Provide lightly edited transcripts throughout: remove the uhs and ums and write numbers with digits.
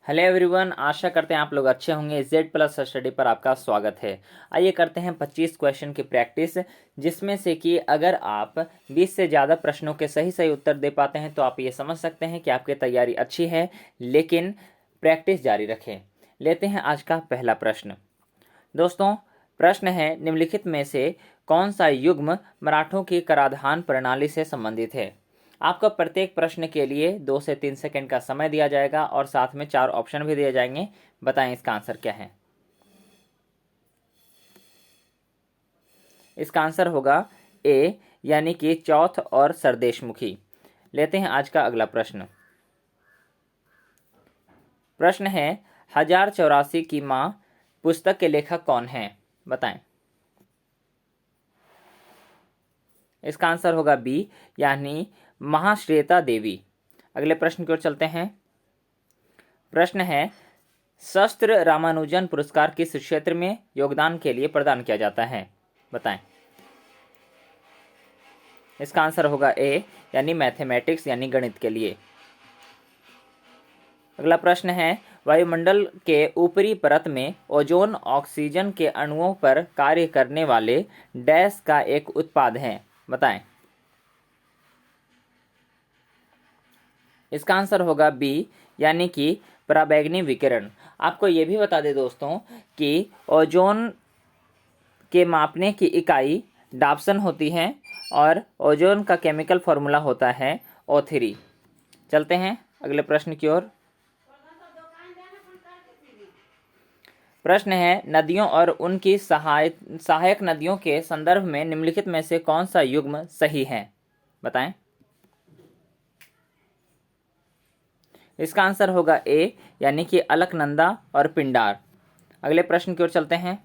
Hello everyone, आशा करते हैं आप लोग अच्छे होंगे। जेड प्लस स्टडी पर आपका स्वागत है। आइए करते हैं 25 क्वेश्चन की प्रैक्टिस, जिसमें से कि अगर आप 20 से ज़्यादा प्रश्नों के सही सही उत्तर दे पाते हैं तो आप ये समझ सकते हैं कि आपकी तैयारी अच्छी है, लेकिन प्रैक्टिस जारी रखें। लेते हैं आज का पहला प्रश्न। दोस्तों, प्रश्न है, निम्नलिखित में से कौन सा युग्म मराठों की कराधान प्रणाली से संबंधित है। आपको प्रत्येक प्रश्न के लिए 2 से 3 सेकंड का समय दिया जाएगा और साथ में 4 ऑप्शन भी दिए जाएंगे। बताएं इसका आंसर क्या है। इसका आंसर होगा ए, यानी कि चौथ और सरदेशमुखी। लेते हैं आज का अगला प्रश्न। प्रश्न है, 1084 की मां पुस्तक के लेखक कौन हैं। बताएं। इसका आंसर होगा बी, यानी महाश्वेता देवी। अगले प्रश्न की ओर चलते हैं। प्रश्न है, शस्त्र रामानुजन पुरस्कार किस क्षेत्र में योगदान के लिए प्रदान किया जाता है। बताएं। इसका आंसर होगा ए, यानी मैथमेटिक्स यानी गणित के लिए। अगला प्रश्न है, वायुमंडल के ऊपरी परत में ओजोन ऑक्सीजन के अणुओं पर कार्य करने वाले डैश का एक उत्पाद है। बताएं। इसका आंसर होगा बी, यानी कि पराबैंगनी विकिरण। आपको ये भी बता दें दोस्तों कि ओजोन के मापने की इकाई डाप्सन होती है और ओजोन का केमिकल फॉर्मूला होता है O3। चलते हैं अगले प्रश्न की ओर। प्रश्न है, नदियों और उनकी सहायक नदियों के संदर्भ में निम्नलिखित में से कौन सा युग्म सही है। बताएं। इसका आंसर होगा ए, यानी कि अलकनंदा और पिंडार। अगले प्रश्न की ओर चलते हैं।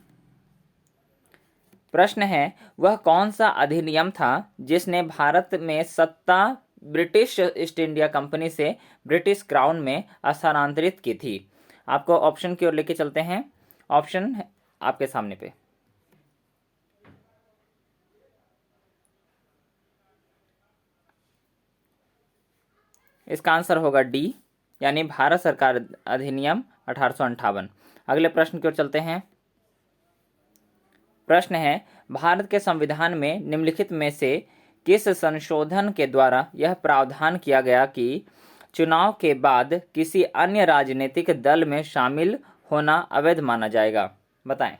प्रश्न है, वह कौन सा अधिनियम था जिसने भारत में सत्ता ब्रिटिश ईस्ट इंडिया कंपनी से ब्रिटिश क्राउन में स्थानांतरित की थी। आपको ऑप्शन की ओर लेके चलते हैं। ऑप्शन आपके सामने पे। इसका आंसर होगा डी, यानी भारत सरकार अधिनियम 1858। अगले प्रश्न की ओर चलते हैं। प्रश्न है, भारत के संविधान में निम्नलिखित में से किस संशोधन के द्वारा यह प्रावधान किया गया कि चुनाव के बाद किसी अन्य राजनीतिक दल में शामिल होना अवैध माना जाएगा। बताएं।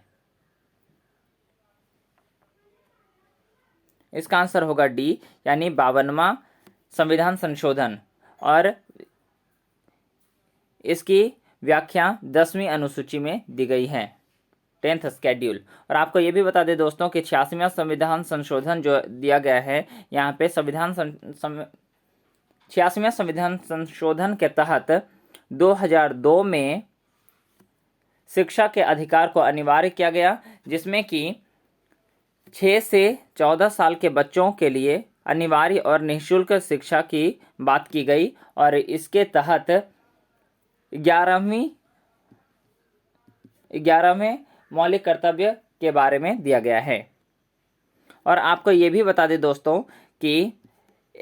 इसका आंसर होगा डी, यानी 52वां संविधान संशोधन, और इसकी व्याख्या 10वीं अनुसूची में दी गई है, 10th शेड्यूल। और आपको ये भी बता दें दोस्तों कि 86वां संविधान संशोधन जो दिया गया है, यहाँ पे 86वें संविधान संशोधन के तहत 2002 में शिक्षा के अधिकार को अनिवार्य किया गया, जिसमें कि 6 से 14 साल के बच्चों के लिए अनिवार्य और निःशुल्क शिक्षा की बात की गई, और इसके तहत 11वें मौलिक कर्तव्य के बारे में दिया गया है। और आपको ये भी बता दें दोस्तों कि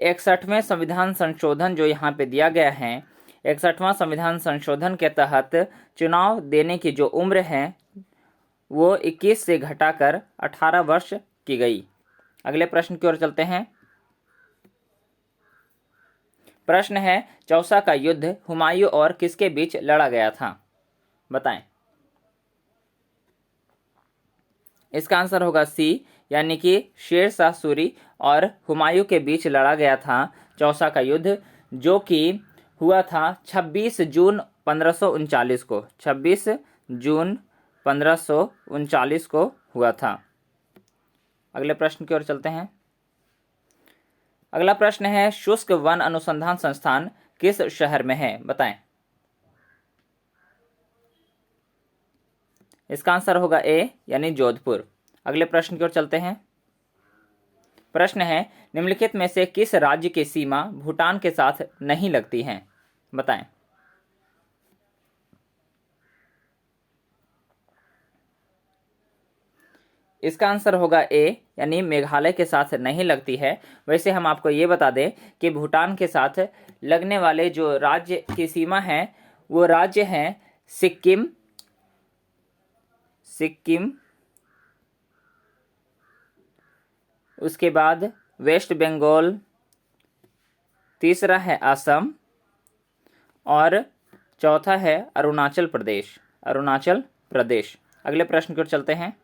61वें संविधान संशोधन जो यहाँ पे दिया गया है, 61वां संविधान संशोधन के तहत चुनाव देने की जो उम्र है वो 21 से घटाकर 18 वर्ष की गई। अगले प्रश्न की ओर चलते हैं। प्रश्न है, चौसा का युद्ध हुमायूं और किसके बीच लड़ा गया था। बताएं। इसका आंसर होगा सी, यानी कि शेर शाह सूरी और हुमायूं के बीच लड़ा गया था चौसा का युद्ध, जो कि हुआ था 26 जून 1539 को। 26 जून 1539 को हुआ था। अगले प्रश्न की ओर चलते हैं। अगला प्रश्न है, शुष्क वन अनुसंधान संस्थान किस शहर में है। बताएं। इसका आंसर होगा ए, यानी जोधपुर। अगले प्रश्न की ओर चलते हैं। प्रश्न है, निम्नलिखित में से किस राज्य की सीमा भूटान के साथ नहीं लगती है। बताएं। इसका आंसर होगा ए, यानी मेघालय के साथ नहीं लगती है। वैसे हम आपको ये बता दें कि भूटान के साथ लगने वाले जो राज्य की सीमा है वो राज्य हैं सिक्किम, उसके बाद वेस्ट बंगाल, तीसरा है असम और चौथा है अरुणाचल प्रदेश। अगले प्रश्न की ओर चलते हैं।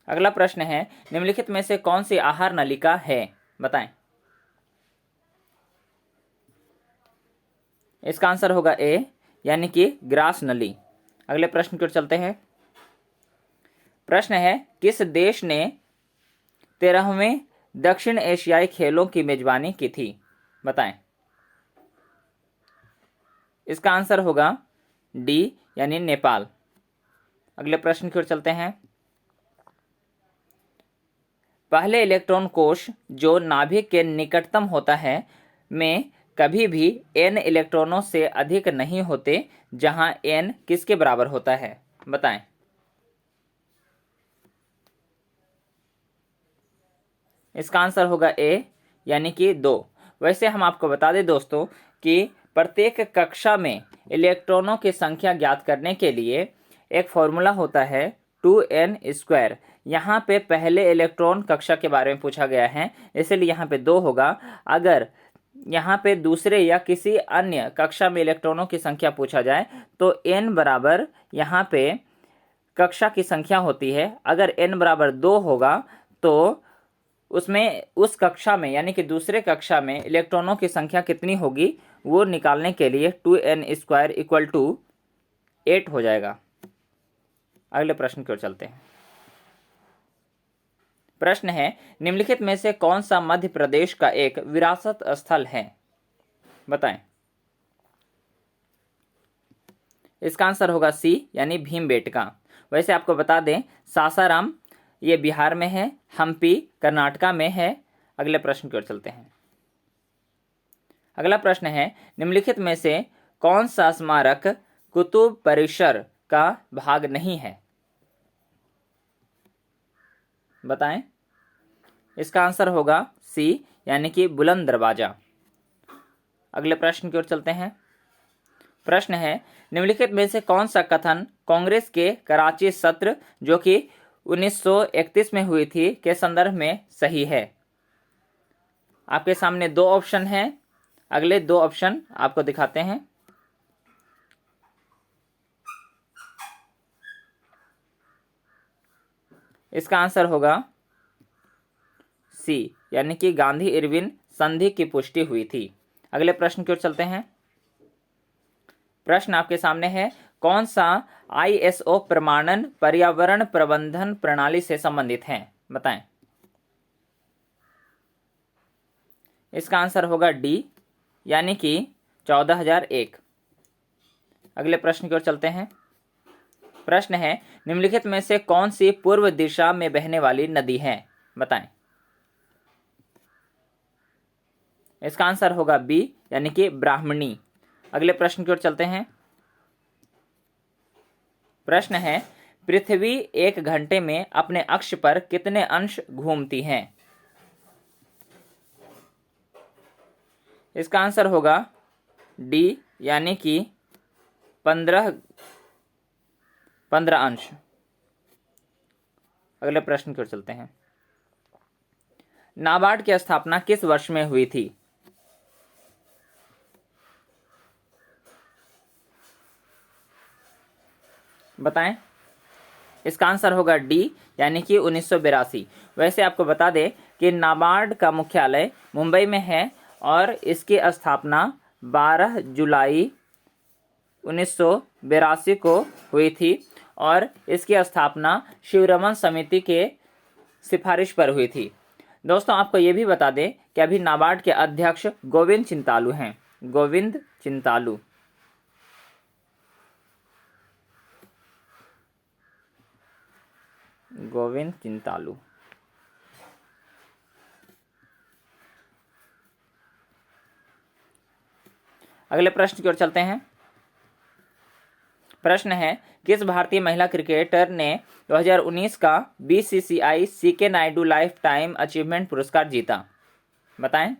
अगला प्रश्न है, निम्नलिखित में से कौन सी आहार नलिका है? बताएं। इसका आंसर होगा ए, यानी कि ग्रास नली। अगले प्रश्न की ओर चलते हैं। प्रश्न है, किस देश ने 13वें दक्षिण एशियाई खेलों की मेजबानी की थी? बताएं। इसका आंसर होगा डी, यानी नेपाल। अगले प्रश्न की ओर चलते हैं। पहले इलेक्ट्रॉन कोश जो नाभिक के निकटतम होता है में कभी भी n इलेक्ट्रॉनों से अधिक नहीं होते, जहां n किसके बराबर होता है? बताएं। इसका आंसर होगा ए, यानी कि 2। वैसे हम आपको बता दें दोस्तों कि प्रत्येक कक्षा में इलेक्ट्रॉनों की संख्या ज्ञात करने के लिए एक फॉर्मूला होता है 2n²। यहाँ पे पहले इलेक्ट्रॉन कक्षा के बारे में पूछा गया है, इसलिए यहाँ पे 2 होगा। अगर यहाँ पे दूसरे या किसी अन्य कक्षा में इलेक्ट्रॉनों की संख्या पूछा जाए तो n बराबर यहाँ पे कक्षा की संख्या होती है। अगर n बराबर 2 होगा तो उसमें उस कक्षा में यानी कि दूसरे कक्षा में इलेक्ट्रॉनों की संख्या कितनी होगी वो निकालने के लिए 2n² इक्वल टू 8 हो जाएगा। अगले प्रश्न की ओर चलते हैं। प्रश्न है, निम्नलिखित में से कौन सा मध्य प्रदेश का एक विरासत स्थल है? बताएं। इसका आंसर होगा सी, यानी भीमबेटका। वैसे आपको बता दें, सासाराम ये बिहार में है, हम्पी कर्नाटका में है। अगले प्रश्न की ओर चलते हैं। अगला प्रश्न है, निम्नलिखित में से कौन सा स्मारक कुतुब परिसर का भाग नहीं है? बताएं। इसका आंसर होगा सी, यानी कि बुलंद दरवाजा। अगले प्रश्न की ओर चलते हैं। प्रश्न है, निम्नलिखित में से कौन सा कथन कांग्रेस के कराची सत्र जो कि 1931 में हुई थी के संदर्भ में सही है? आपके सामने 2 ऑप्शन हैं। अगले 2 ऑप्शन आपको दिखाते हैं। इसका आंसर होगा सी, यानी कि गांधी इरविन संधि की पुष्टि हुई थी। अगले प्रश्न की ओर चलते हैं। प्रश्न आपके सामने है, कौन सा ISO प्रमाणन पर्यावरण प्रबंधन प्रणाली से संबंधित है? बताएं। इसका आंसर होगा डी, यानी कि 14001। अगले प्रश्न की ओर चलते हैं। प्रश्न है, निम्नलिखित में से कौन सी पूर्व दिशा में बहने वाली नदी है? बताएं। इसका आंसर होगा बी, यानी कि ब्राह्मणी। अगले प्रश्न की ओर चलते हैं। प्रश्न है, पृथ्वी 1 घंटे में अपने अक्ष पर कितने अंश घूमती है? इसका आंसर होगा डी, यानी कि 15 अंश। अगले प्रश्न की ओर चलते हैं। नाबार्ड की स्थापना किस वर्ष में हुई थी? बताएं। इसका आंसर होगा डी, यानी कि 1982। वैसे आपको बता दें कि नाबार्ड का मुख्यालय मुंबई में है और इसकी स्थापना 12 जुलाई 1982 को हुई थी और इसकी स्थापना शिवरमन समिति के सिफारिश पर हुई थी। दोस्तों आपको ये भी बता दें कि अभी नाबार्ड के अध्यक्ष गोविंद चिंतालू हैं। गोविंद चिंतालू। अगले प्रश्न की ओर चलते हैं। प्रश्न है, किस भारतीय महिला क्रिकेटर ने 2019 का BCCI CK Naidu life time achievement पुरस्कार जीता? बताएं।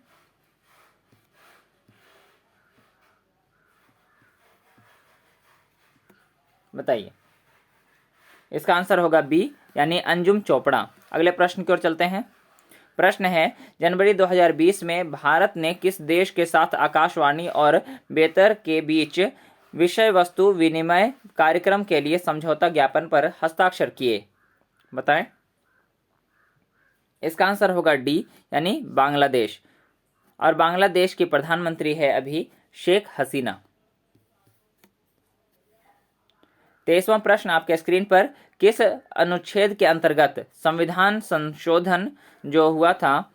बताइए। इसका आंसर होगा बी, यानी अंजुम चोपड़ा। अगले प्रश्न की ओर चलते हैं। प्रश्न है, जनवरी 2020 में भारत ने किस देश के साथ आकाशवाणी और बेतर के बीच विषय वस्तु विनिमय कार्यक्रम के लिए समझौता ज्ञापन पर हस्ताक्षर किए? बताएं। इसका आंसर होगा डी, यानी बांग्लादेश। और बांग्लादेश की प्रधानमंत्री है अभी शेख हसीना। 23वां प्रश्न आपके स्क्रीन पर, किस अनुच्छेद के अंतर्गत संविधान संशोधन जो हुआ था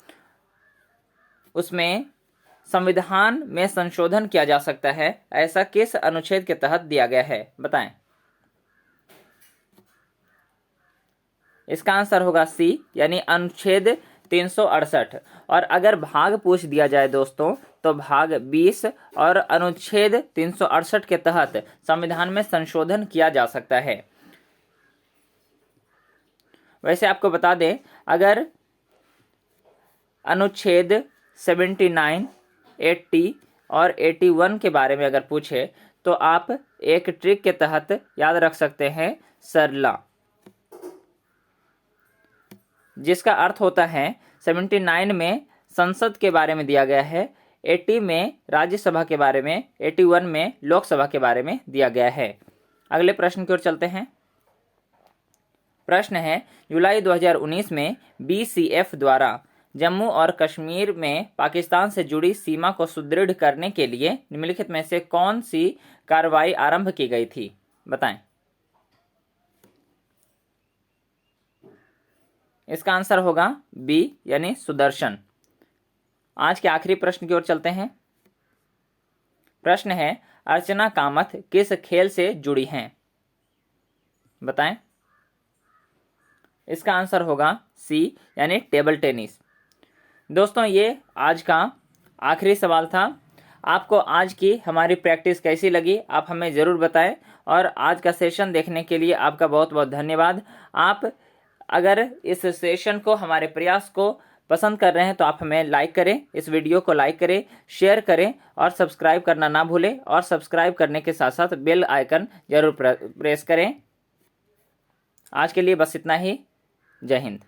उसमें संविधान में संशोधन किया जा सकता है, ऐसा किस अनुच्छेद के तहत दिया गया है? बताएं। इसका आंसर होगा सी, यानी अनुच्छेद 368। और अगर भाग पूछ दिया जाए दोस्तों तो भाग 20 और अनुच्छेद 368 के तहत संविधान में संशोधन किया जा सकता है। वैसे आपको बता दें, अगर अनुच्छेद 79, 80 और 81 के बारे में अगर पूछे तो आप एक ट्रिक के तहत याद रख सकते हैं सरला, जिसका अर्थ होता है 79 में संसद के बारे में दिया गया है, 80 में राज्यसभा के बारे में, 81 में लोकसभा के बारे में दिया गया है। अगले प्रश्न की ओर चलते हैं। प्रश्न है, जुलाई 2019 में BCF द्वारा जम्मू और कश्मीर में पाकिस्तान से जुड़ी सीमा को सुदृढ़ करने के लिए निम्नलिखित में से कौन सी कार्रवाई आरंभ की गई थी? बताएं। इसका आंसर होगा बी, यानी सुदर्शन। आज के आखिरी प्रश्न की ओर चलते हैं। प्रश्न है, अर्चना कामत किस खेल से जुड़ी हैं? बताएं। इसका आंसर होगा सी, यानी टेबल टेनिस। दोस्तों, ये आज का आखिरी सवाल था। आपको आज की हमारी प्रैक्टिस कैसी लगी आप हमें ज़रूर बताएं। और आज का सेशन देखने के लिए आपका बहुत बहुत धन्यवाद। आप अगर इस सेशन को, हमारे प्रयास को पसंद कर रहे हैं तो आप हमें लाइक करें, इस वीडियो को लाइक करें, शेयर करें और सब्सक्राइब करना ना भूलें। और सब्सक्राइब करने के साथ साथ बेल आइकन जरूर प्रेस करें। आज के लिए बस इतना ही। जय हिंद।